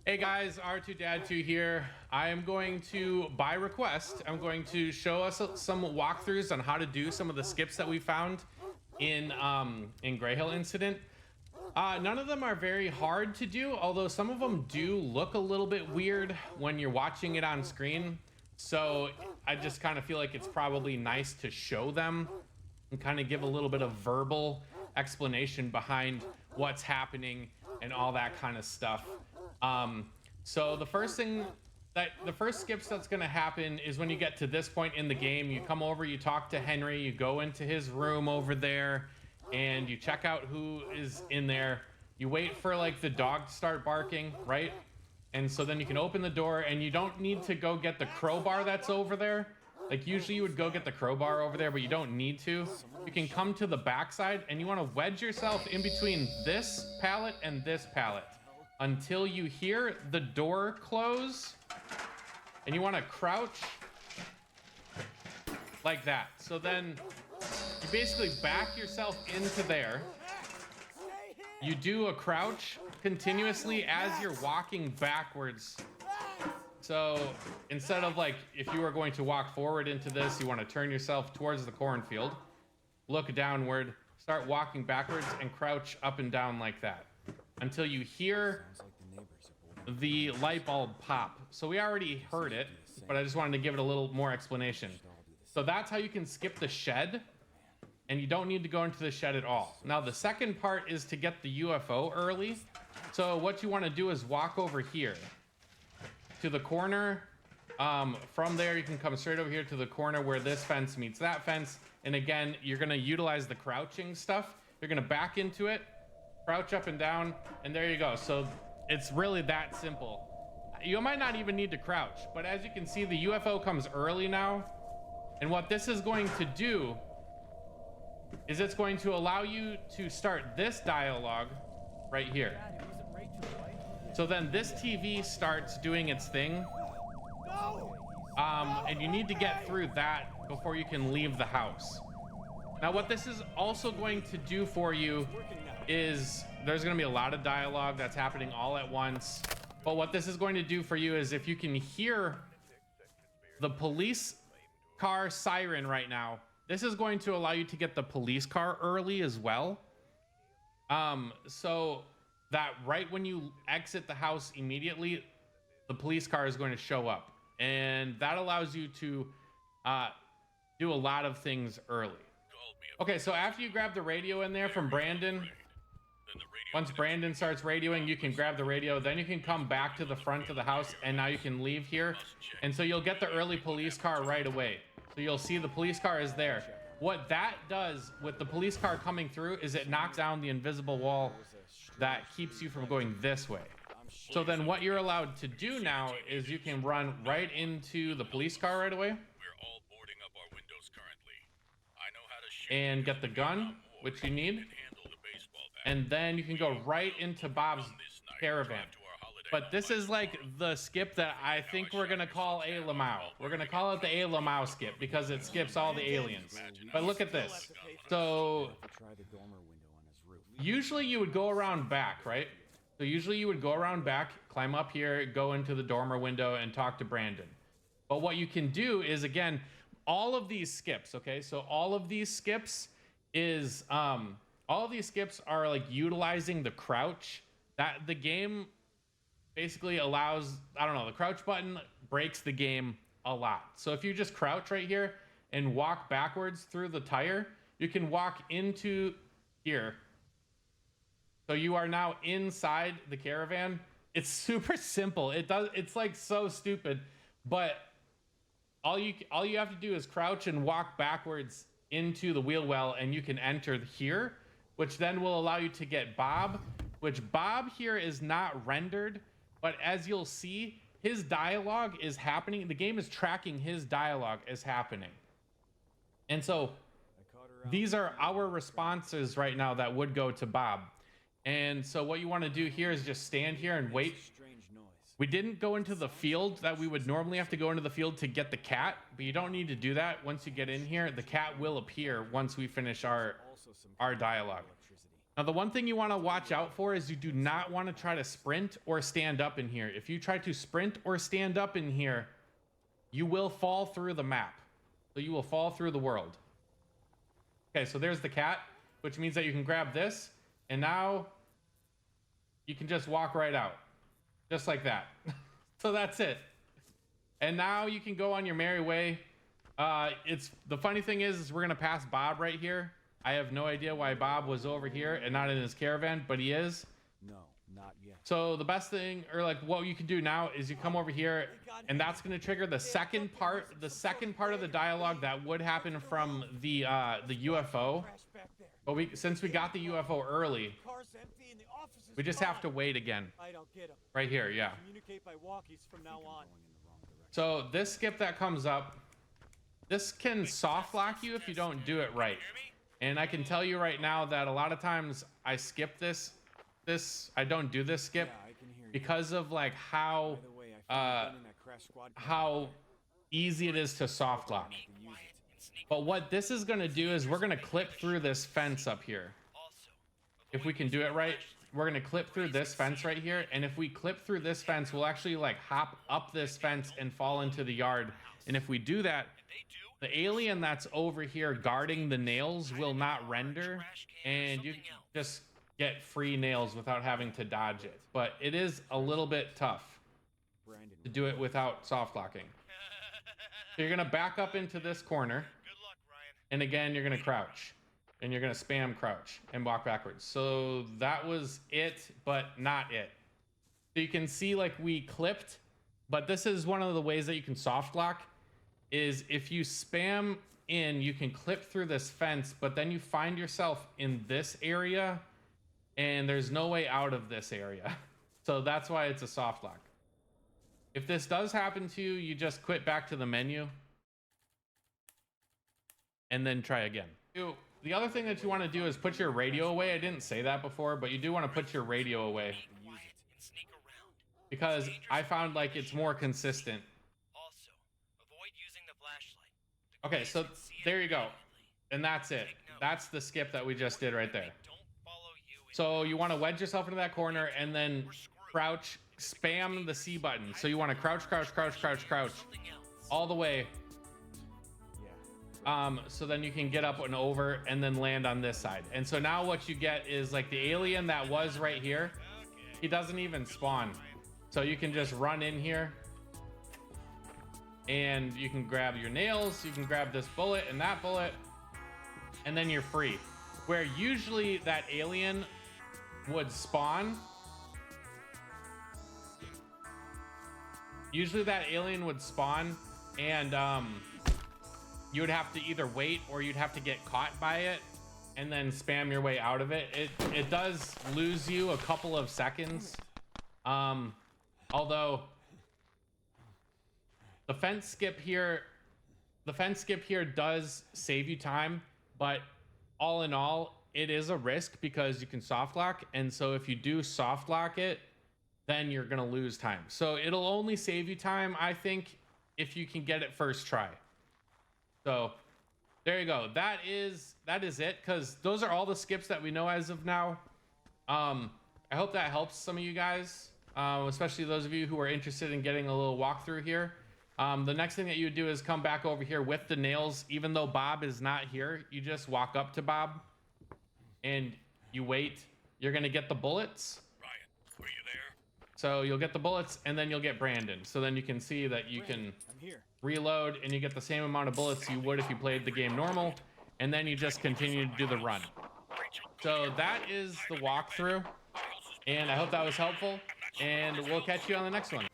Hey guys, R2Dad2 here. I am going to, by request, I'm going to show us some walkthroughs on how to do some of the skips that we found in Greyhill Incident. None of them are very hard to do, although some of them do look a little bit weird when you're watching it on screen. So I just kind of feel like it's probably nice to show them and kind of give a little bit of verbal explanation behind what's happening and all that kind of stuff. So the first skips that's going to happen is when you get to this point in the game. You come over, you talk to Henry, you go into his room over there, and you check out who is in there. You wait for like the dog to start barking, right? And so then you can open the door, and you don't need to go get the crowbar that's over there. Like usually you would go get the crowbar over there, but you don't need to. You can come to the backside, and you want to wedge yourself in between this pallet and this pallet until you hear the door close, and you want to crouch like that. So then you basically back yourself into there. You do a crouch continuously as you're walking backwards. So instead of like, if you were going to walk forward into this, you want to turn yourself towards the cornfield, look downward, start walking backwards, and crouch up and down like that until you hear the light bulb pop. So we already heard it, but I just wanted to give it a little more explanation. So that's how you can skip the shed, and you don't need to go into the shed at all. Now the second part is to get the UFO early. So what you want to do is walk over here to the corner. From there you can come straight over here to the corner where this fence meets that fence, and again you're going to utilize the crouching stuff. You're going to back into it, crouch up and down, and there you go. So it's really that simple. You might not even need to crouch, but as you can see, the UFO comes early now. And what this is going to do is it's going to allow you to start this dialogue right here. So then this TV starts doing its thing. And you need to get through that before you can leave the house. Now what this is also going to do for you is there's going to be a lot of dialogue that's happening all at once. But what this is going to do for you is if you can hear the police car siren right now, this is going to allow you to get the police car early as well. So that right when you exit the house immediately, the police car is going to show up. And that allows you to do a lot of things early. Okay, so after you grab the radio in there from Brandon, once Brandon starts radioing, you can grab the radio, then you can come back to the front of the house, and now you can leave here. And so you'll get the early police car right away. So you'll see the police car is there. What that does with the police car coming through is it knocks down the invisible wall that keeps you from going this way. So then what you're allowed to do now is you can run right into the police car right away and get the gun, which you need. And then you can go right into Bob's caravan. But this is like the skip that I think we're gonna call A Lamau. We're gonna call it the A Lamau skip because it skips all the aliens. But look at this. So usually you would go around back, right? So usually you would go around back, climb up here, go into the dormer window and talk to Brandon. But what you can do is, again, all of these skips, okay? So all of these skips is all of these skips are like utilizing the crouch. That the game basically allows, I don't know, the crouch button breaks the game a lot. So if you just crouch right here and walk backwards through the tire, you can walk into here. So you are now inside the caravan. It's super simple. It's like so stupid, but all you have to do is crouch and walk backwards into the wheel well, and you can enter here, which then will allow you to get Bob, which Bob here is not rendered, but as you'll see, his dialogue is happening. The game is tracking his dialogue as happening. And so these are our responses right now that would go to Bob. And so what you want to do here is just stand here and wait We didn't go into the field that we would normally have to go into the field to get the cat, but you don't need to do that. Once you get in here, the cat will appear once we finish our dialogue. Now, the one thing you want to watch out for is you do not want to try to sprint or stand up in here. If you try to sprint or stand up in here, you will fall through the map. So you will fall through the world. Okay, so there's the cat, which means that you can grab this, and now you can just walk right out. Just like that. So that's it. And now you can go on your merry way. It's the funny thing is we're gonna pass Bob right here. I have no idea why Bob was over here and not in his caravan, but he is. No, not yet. So the best thing, or like what you can do now, is you come over here, and that's gonna trigger the second part of the dialogue that would happen from the UFO. But since we got the UFO early, we just have to wait again. Right here, yeah. Communicate by walkies from now on. So this skip that comes up, this can soft lock you if you don't do it right. And I can tell you right now that a lot of times I skip this. I don't do this skip because of like how easy it is to soft lock. But what this is going to do is we're going to clip through this fence up here. If we can do it right, we're going to clip through this fence right here. And if we clip through this fence, we'll actually like hop up this fence and fall into the yard. And if we do that, the alien that's over here guarding the nails will not render, and you just get free nails without having to dodge it. But it is a little bit tough to do it without soft locking. So you're going to back up into this corner. And again, you're going to crouch. And you're going to spam crouch and walk backwards. So that was it, but not it. So you can see like we clipped, but this is one of the ways that you can soft lock is if you spam in, you can clip through this fence, but then you find yourself in this area and there's no way out of this area. So that's why it's a soft lock. If this does happen to you, you just quit back to the menu and then try again. The other thing that you want to do is put your radio away. I didn't say that before, but you do want to put your radio away because I found like it's more consistent. Okay, so there you go. And that's it. That's the skip that we just did right there. So you want to wedge yourself into that corner and then crouch, spam the C button. So you want to crouch, crouch, crouch, crouch, crouch all the way. So then you can get up and over and then land on this side. And so now what you get is like the alien that was right here. He doesn't even spawn. So you can just run in here. And you can grab your nails, you can grab this bullet and that bullet, and then you're free. Where usually that alien would spawn. And you would have to either wait or you'd have to get caught by it and then spam your way out of it. It does lose you a couple of seconds. Although the fence skip here does save you time, but all in all, it is a risk because you can soft lock. And so if you do soft lock it, then you're going to lose time. So it'll only save you time, I think, if you can get it first try. So there you go. That is it, because those are all the skips that we know as of now. I hope that helps some of you guys, especially those of you who are interested in getting a little walkthrough here. The next thing that you would do is come back over here with the nails. Even though Bob is not here, you just walk up to Bob and you wait. You're going to get the bullets. Ryan, were you there? So you'll get the bullets and then you'll get Brandon. So then you can see that you can reload and you get the same amount of bullets you would if you played the game normal. And then you just continue to do the run. So that is the walkthrough. And I hope that was helpful. And we'll catch you on the next one.